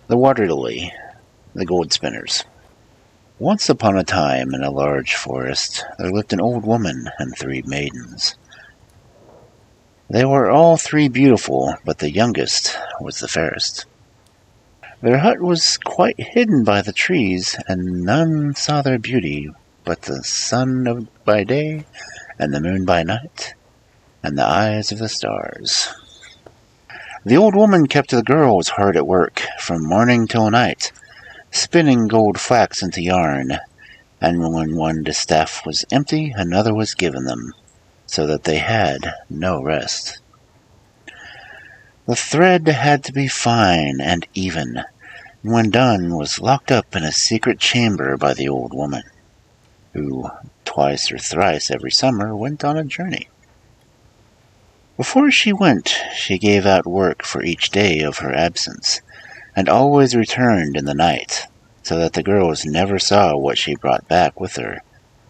The water lily, the gold spinners. Once upon a time, in a large forest, there lived an old woman and 3 maidens. They were all 3 beautiful, but the youngest was the fairest. Their hut was quite hidden by the trees, and none saw their beauty but the sun by day, and the moon by night, and the eyes of the stars. The old woman kept the girls hard at work, from morning till night, spinning gold flax into yarn, and when one distaff was empty, another was given them, so that they had no rest. The thread had to be fine and even, and when done was locked up in a secret chamber by the old woman, who twice or thrice every summer went on a journey. Before she went, she gave out work for each day of her absence, and always returned in the night, so that the girls never saw what she brought back with her,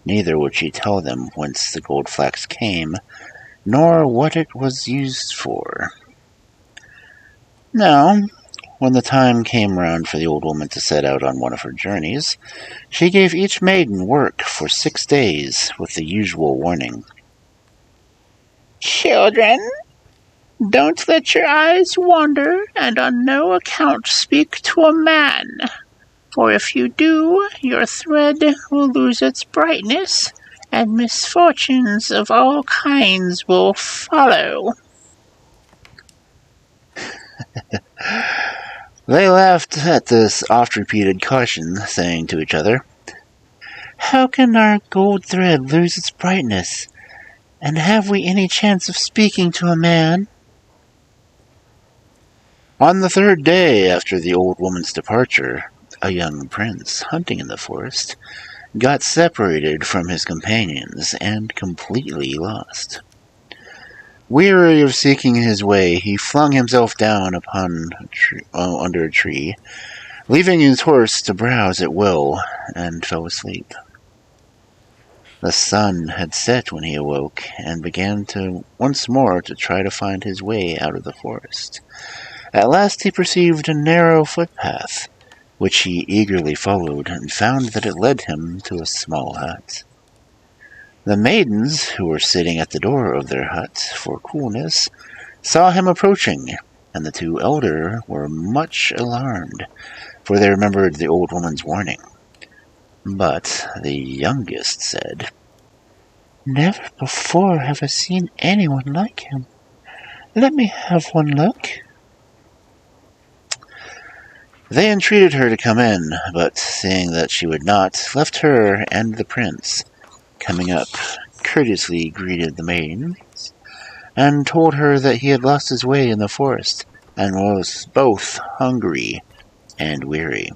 neither would she tell them whence the gold flax came, nor what it was used for. Now, when the time came round for the old woman to set out on one of her journeys, she gave each maiden work for 6 days, with the usual warning. "Children, don't let your eyes wander, and on no account speak to a man, for if you do, your thread will lose its brightness, and misfortunes of all kinds will follow." They laughed at this oft-repeated caution, saying to each other, "How can our gold thread lose its brightness? And have we any chance of speaking to a man?" On the 3rd day after the old woman's departure, a young prince, hunting in the forest, got separated from his companions and completely lost. Weary of seeking his way, he flung himself down under a tree, leaving his horse to browse at will, and fell asleep. The sun had set when he awoke, and began once more to try to find his way out of the forest. At last he perceived a narrow footpath, which he eagerly followed, and found that it led him to a small hut. The maidens, who were sitting at the door of their hut for coolness, saw him approaching, and the 2 elder were much alarmed, for they remembered the old woman's warning. But the youngest said, "Never before have I seen anyone like him. Let me have one look." They entreated her to come in, but seeing that she would not, left her and the prince. Coming up, courteously greeted the maidens, and told her that he had lost his way in the forest, and was both hungry and weary.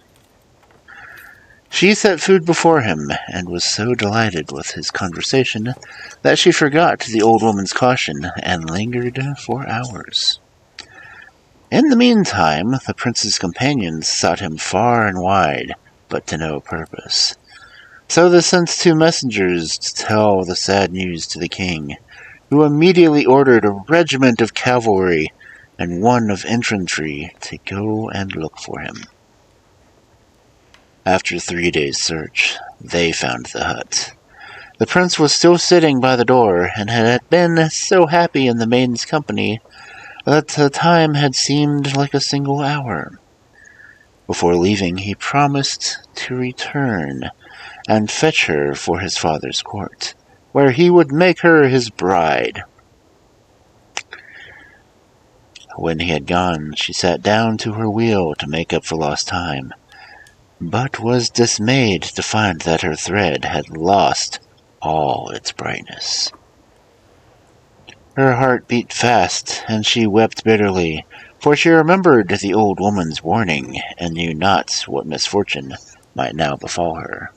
She set food before him, and was so delighted with his conversation that she forgot the old woman's caution, and lingered for hours. In the meantime, the prince's companions sought him far and wide, but to no purpose. So they sent 2 messengers to tell the sad news to the king, who immediately ordered a regiment of cavalry and 1 of infantry to go and look for him. After 3 days' search, they found the hut. The prince was still sitting by the door, and had been so happy in the maiden's company that the time had seemed like a single hour. Before leaving, he promised to return and fetch her for his father's court, where he would make her his bride. When he had gone, she sat down to her wheel to make up for lost time, but was dismayed to find that her thread had lost all its brightness. Her heart beat fast, and she wept bitterly, for she remembered the old woman's warning, and knew not what misfortune might now befall her.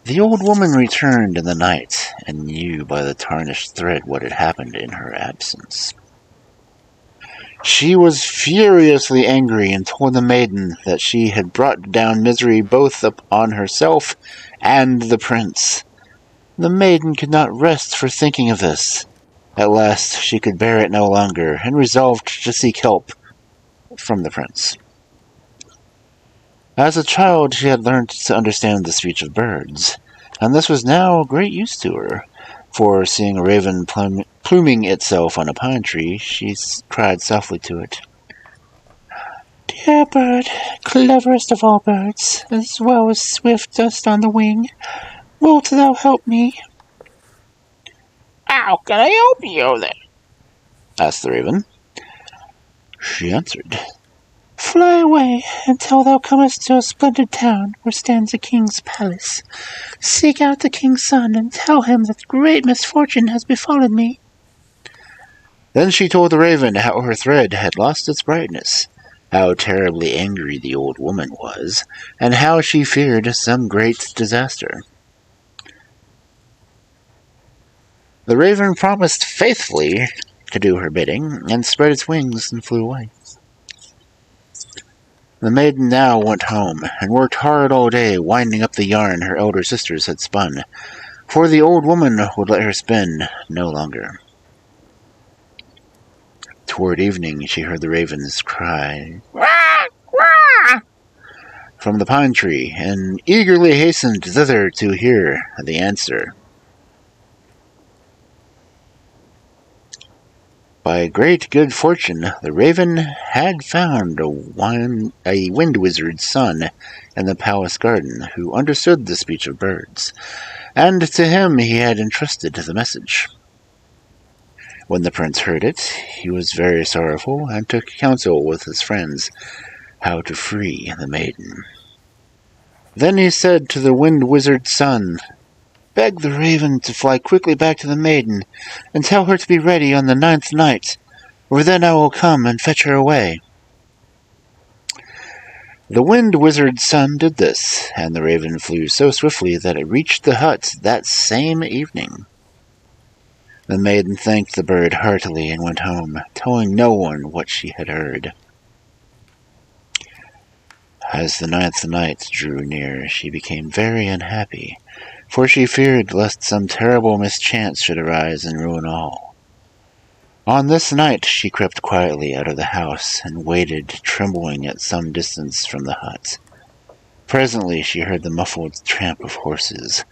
The old woman returned in the night, and knew by the tarnished thread what had happened in her absence. She was furiously angry, and told the maiden that she had brought down misery both upon herself and the prince. The maiden could not rest for thinking of this, At last she could bear it no longer, and resolved to seek help from the prince. As a child, she had learned to understand the speech of birds, and this was now of great use to her, for seeing a raven pluming itself on a pine tree, she cried softly to it, "Dear bird, cleverest of all birds, as well as swiftest on the wing, wilt thou help me?" "How can I help you, then?" asked the raven. She answered, "Fly away until thou comest to a splendid town where stands a king's palace. Seek out the king's son and tell him that great misfortune has befallen me." Then she told the raven how her thread had lost its brightness, how terribly angry the old woman was, and how she feared some great disaster. The raven promised faithfully to do her bidding, and spread its wings and flew away. The maiden now went home, and worked hard all day, winding up the yarn her elder sisters had spun, for the old woman would let her spin no longer. Toward evening she heard the ravens cry, "Quack, quack!" from the pine tree, and eagerly hastened thither to hear the answer. By great good fortune, the raven had found a wind wizard's son in the palace garden, who understood the speech of birds, and to him he had entrusted the message. When the prince heard it, he was very sorrowful, and took counsel with his friends how to free the maiden. Then he said to the wind wizard's son, "Beg the raven to fly quickly back to the maiden, and tell her to be ready on the 9th night, or then I will come and fetch her away." The wind wizard's son did this, and the raven flew so swiftly that it reached the hut that same evening. The maiden thanked the bird heartily and went home, telling no one what she had heard. As the 9th night drew near, she became very unhappy, for she feared lest some terrible mischance should arise and ruin all. On this night she crept quietly out of the house, and waited, trembling at some distance from the hut. Presently she heard the muffled tramp of horses,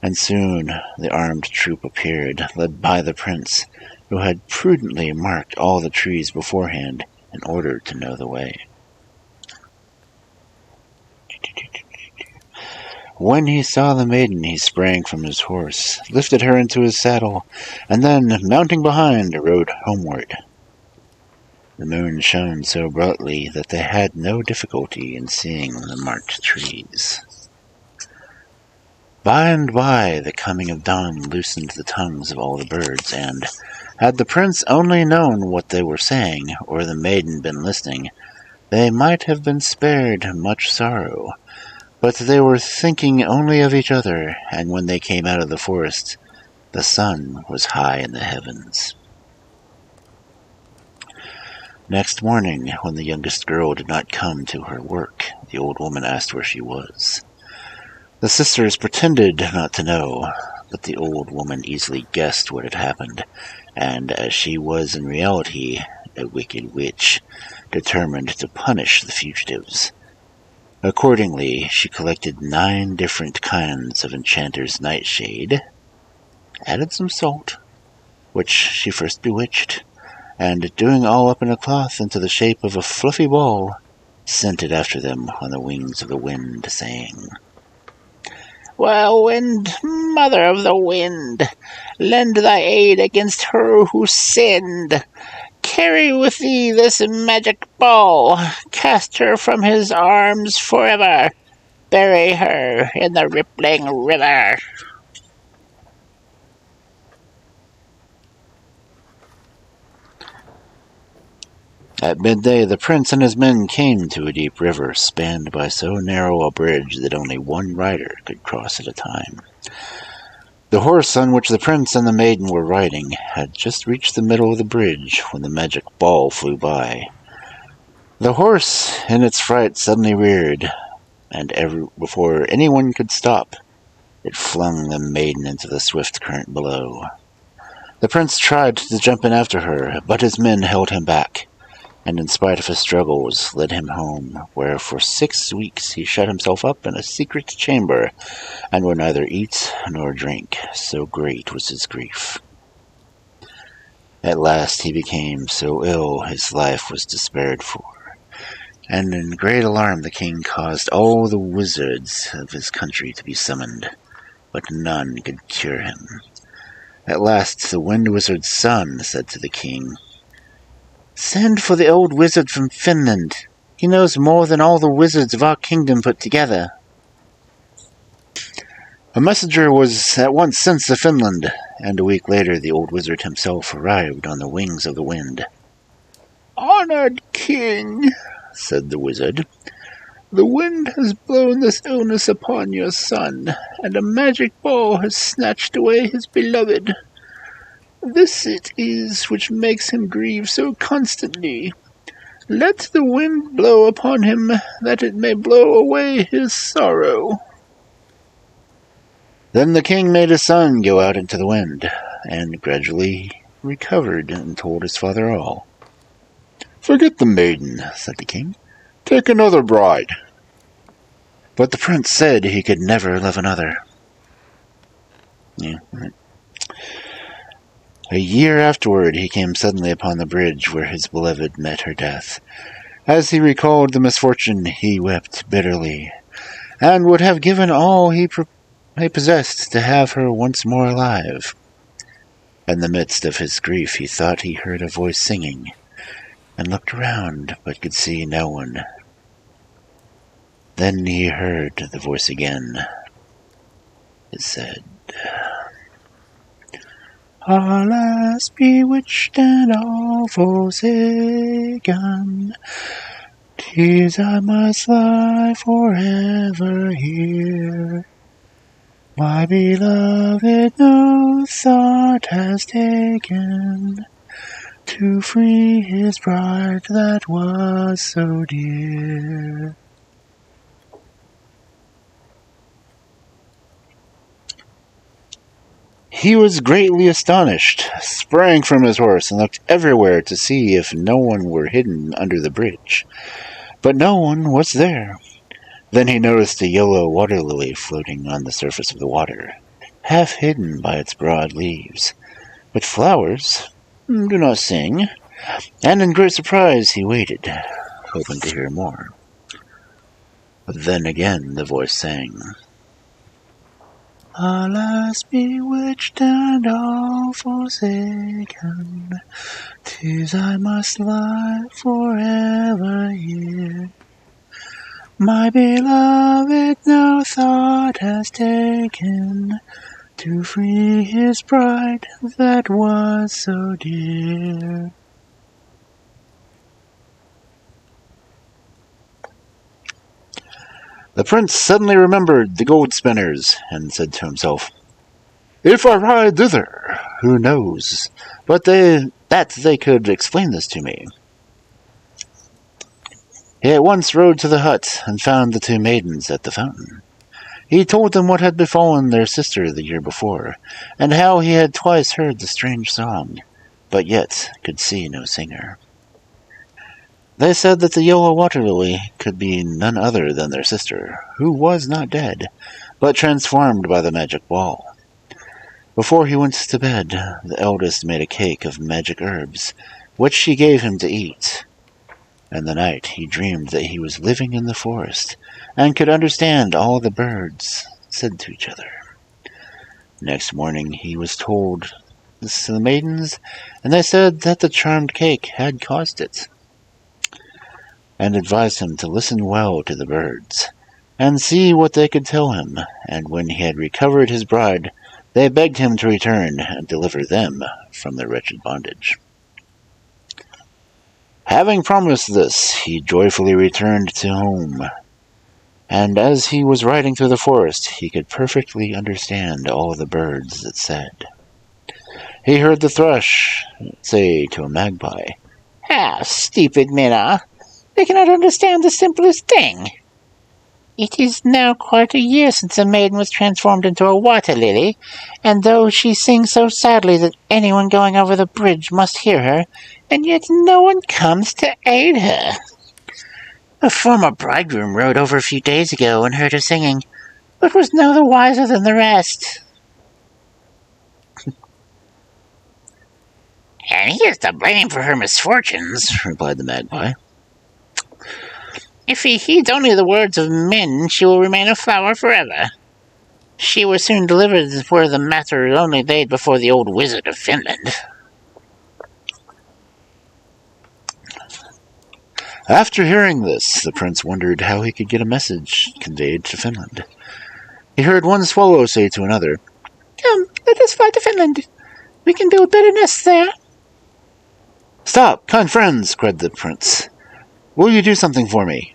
and soon the armed troop appeared, led by the prince, who had prudently marked all the trees beforehand in order to know the way. When he saw the maiden, he sprang from his horse, lifted her into his saddle, and then, mounting behind, rode homeward. The moon shone so brightly that they had no difficulty in seeing the marked trees. By and by, the coming of dawn loosened the tongues of all the birds, and, had the prince only known what they were saying, or the maiden been listening, they might have been spared much sorrow. But they were thinking only of each other, and when they came out of the forest, the sun was high in the heavens. Next morning, when the youngest girl did not come to her work, the old woman asked where she was. The sisters pretended not to know, but the old woman easily guessed what had happened, and as she was in reality a wicked witch, determined to punish the fugitives. Accordingly, she collected 9 different kinds of enchanter's nightshade, added some salt, which she first bewitched, and doing all up in a cloth into the shape of a fluffy ball, sent it after them on the wings of the wind, saying, "Well, wind, mother of the wind, lend thy aid against her who sinned. Carry with thee this magic ball, cast her from his arms forever, bury her in the rippling river." At midday, the prince and his men came to a deep river, spanned by so narrow a bridge that only one rider could cross at a time. The horse on which the prince and the maiden were riding had just reached the middle of the bridge when the magic ball flew by. The horse, in its fright, suddenly reared, and before anyone could stop, it flung the maiden into the swift current below. The prince tried to jump in after her, but his men held him back, and in spite of his struggles led him home, where for 6 weeks he shut himself up in a secret chamber, and would neither eat nor drink, so great was his grief. At last he became so ill his life was despaired for, and in great alarm the king caused all the wizards of his country to be summoned, but none could cure him. At last the wind wizard's son said to the king, "Send for the old wizard from Finland. He knows more than all the wizards of our kingdom put together." A messenger was at once sent to Finland, and a week later the old wizard himself arrived on the wings of the wind. "Honored king," said the wizard, "the wind has blown this illness upon your son, and a magic ball has snatched away his beloved. This it is which makes him grieve so constantly. Let the wind blow upon him, that it may blow away his sorrow." Then the king made his son go out into the wind, and gradually recovered and told his father all. "Forget the maiden," said the king. "Take another bride." But the prince said he could never love another. A year afterward he came suddenly upon the bridge where his beloved met her death. As he recalled the misfortune, he wept bitterly, and would have given all he possessed to have her once more alive. In the midst of his grief he thought he heard a voice singing, and looked around, but could see no one. Then he heard the voice again. It said, "Alas, bewitched and all forsaken, 'tis I must lie forever here. My beloved no thought has taken to free his bride that was so dear." He was greatly astonished, sprang from his horse, and looked everywhere to see if no one were hidden under the bridge. But no one was there. Then he noticed a yellow water lily floating on the surface of the water, half hidden by its broad leaves. But flowers do not sing, and in great surprise he waited, hoping to hear more. But then again the voice sang, "Alas, bewitched and all forsaken, 'tis I must lie forever here. My beloved no thought has taken to free his bride that was so dear." The prince suddenly remembered the gold spinners, and said to himself, "If I ride thither, who knows but they could explain this to me." He at once rode to the hut, and found the 2 maidens at the fountain. He told them what had befallen their sister the year before, and how he had twice heard the strange song, but yet could see no singer. They said that the yellow water lily could be none other than their sister, who was not dead, but transformed by the magic ball. Before he went to bed, the eldest made a cake of magic herbs, which she gave him to eat. In the night he dreamed that he was living in the forest, and could understand all the birds said to each other. Next morning he was told this to the maidens, and they said that the charmed cake had caused it, and advised him to listen well to the birds, and see what they could tell him, and when he had recovered his bride, they begged him to return and deliver them from their wretched bondage. Having promised this, he joyfully returned to home, and as he was riding through the forest, he could perfectly understand all the birds that said. He heard the thrush say to a magpie, "Ah, stupid men are! They cannot understand the simplest thing." It is now quite a year since a maiden was transformed into a water lily, and though she sings so sadly that anyone going over the bridge must hear her, and yet no one comes to aid her. A former bridegroom rode over a few days ago and heard her singing, but was no the wiser than the rest. And he is to blame for her misfortunes, replied the magpie. If he heeds only the words of men, she will remain a flower forever. She was soon delivered were the matter only laid before the old wizard of Finland. After hearing this, the prince wondered how he could get a message conveyed to Finland. He heard one swallow say to another, "Come, let us fly to Finland. We can build better nests there." "Stop, kind friends," cried the prince. "Will you do something for me?"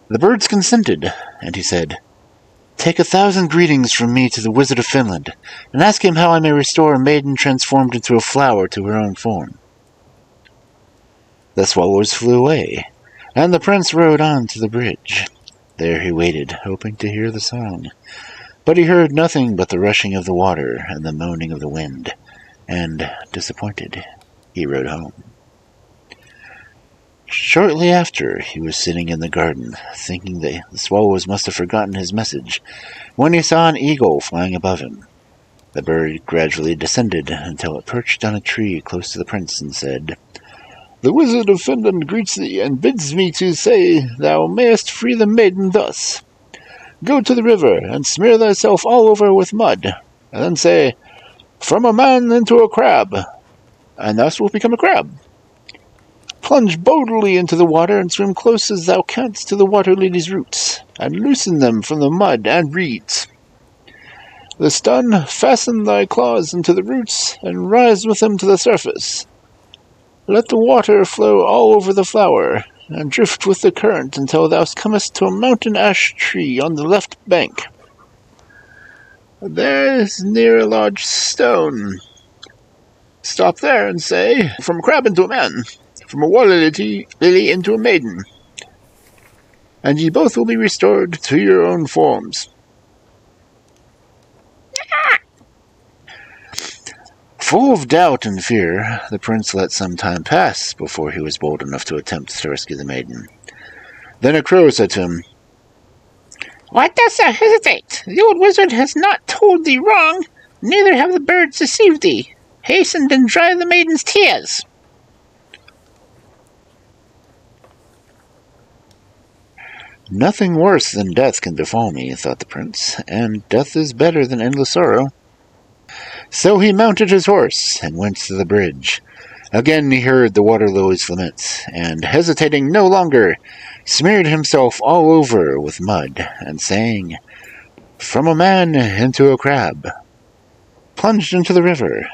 The birds consented, and he said, "Take 1,000 greetings from me to the wizard of Finland, and ask him how I may restore a maiden transformed into a flower to her own form." The swallows flew away, and the prince rode on to the bridge. There he waited, hoping to hear the song. But he heard nothing but the rushing of the water and the moaning of the wind, and, disappointed, he rode home. Shortly after, he was sitting in the garden, thinking that the swallows must have forgotten his message, when he saw an eagle flying above him. The bird gradually descended until it perched on a tree close to the prince and said, "The wizard of Finland greets thee, and bids me to say thou mayest free the maiden thus. Go to the river, and smear thyself all over with mud, and then say, 'From a man into a crab,' and thou wilt become a crab. Plunge boldly into the water, and swim close as thou canst to the water lily's roots, and loosen them from the mud and reeds. This done, fasten thy claws into the roots, and rise with them to the surface. Let the water flow all over the flower, and drift with the current until thou comest to a mountain ash tree on the left bank. There is near a large stone. Stop there and say, 'From a crab into a man, from a water lily into a maiden,' and ye both will be restored to your own forms." Full of doubt and fear, the prince let some time pass before he was bold enough to attempt to rescue the maiden. Then a crow said to him, "Why dost thou hesitate? The old wizard has not told thee wrong, neither have the birds deceived thee. Hasten and dry the maiden's tears." "Nothing worse than death can befall me," thought the prince, "and death is better than endless sorrow." So he mounted his horse and went to the bridge. Again he heard the water lily's lament, and, hesitating no longer, smeared himself all over with mud, and saying, "From a man into a crab," plunged into the river.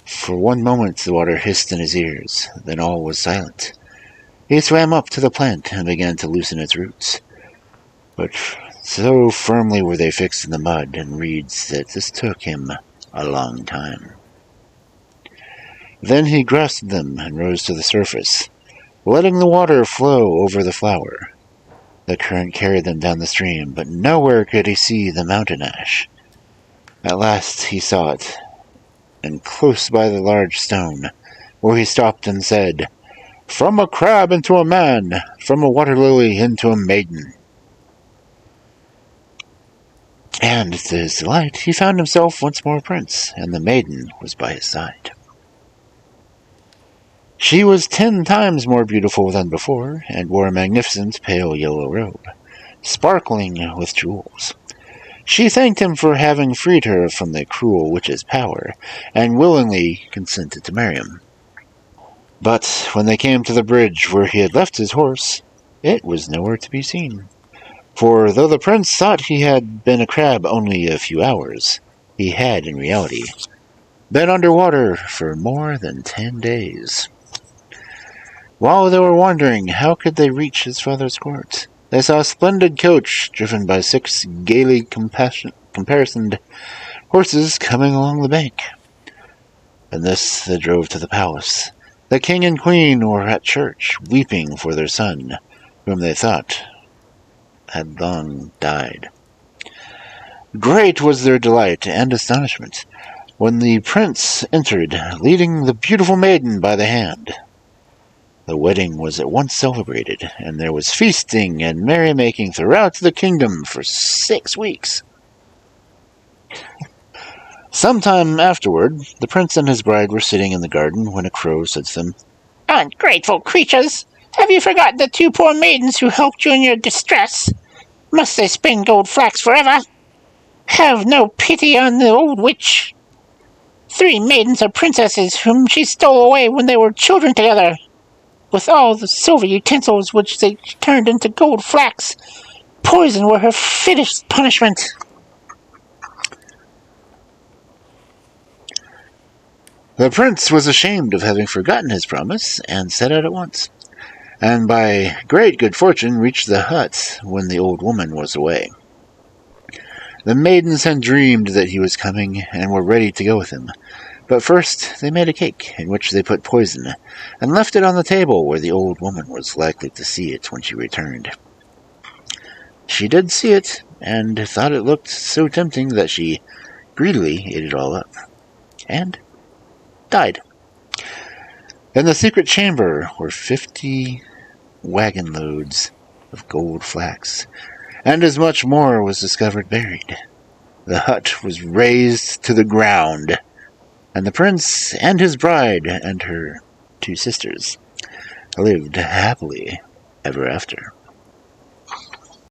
For one moment the water hissed in his ears, then all was silent. He swam up to the plant and began to loosen its roots. But so firmly were they fixed in the mud and reeds that this took him a long time. Then he grasped them and rose to the surface, letting the water flow over the flower. The current carried them down the stream, but nowhere could he see the mountain ash. At last he saw it, and close by the large stone, where he stopped and said, "From a crab into a man, from a water lily into a maiden." And to his delight, he found himself once more a prince, and the maiden was by his side. She was 10 times more beautiful than before, and wore a magnificent pale yellow robe, sparkling with jewels. She thanked him for having freed her from the cruel witch's power, and willingly consented to marry him. But when they came to the bridge where he had left his horse, it was nowhere to be seen. For though the prince thought he had been a crab only a few hours, he had, in reality, been underwater for more than 10 days. While they were wondering how could they reach his father's court, they saw a splendid coach driven by 6 gaily caparisoned horses coming along the bank. And thus they drove to the palace. The king and queen were at church, weeping for their son, whom they thought had long died. Great was their delight and astonishment when the prince entered, leading the beautiful maiden by the hand. The wedding was at once celebrated, and there was feasting and merrymaking throughout the kingdom for 6 weeks. Sometime afterward, the prince and his bride were sitting in the garden when a crow said to them, "Ungrateful creatures! Have you forgotten the 2 poor maidens who helped you in your distress? Must they spin gold flax forever? Have no pity on the old witch. 3 maidens are princesses whom she stole away when they were children together, with all the silver utensils which they turned into gold flax. Poison were her fittest punishment." The prince was ashamed of having forgotten his promise, and set out at once, and by great good fortune reached the hut when the old woman was away. The maidens had dreamed that he was coming, and were ready to go with him. But first they made a cake, in which they put poison, and left it on the table where the old woman was likely to see it when she returned. She did see it, and thought it looked so tempting that she greedily ate it all up, and died. In the secret chamber were 50 wagon loads of gold flax, and as much more was discovered buried. The hut was razed to the ground, and the prince and his bride and her 2 sisters lived happily ever after.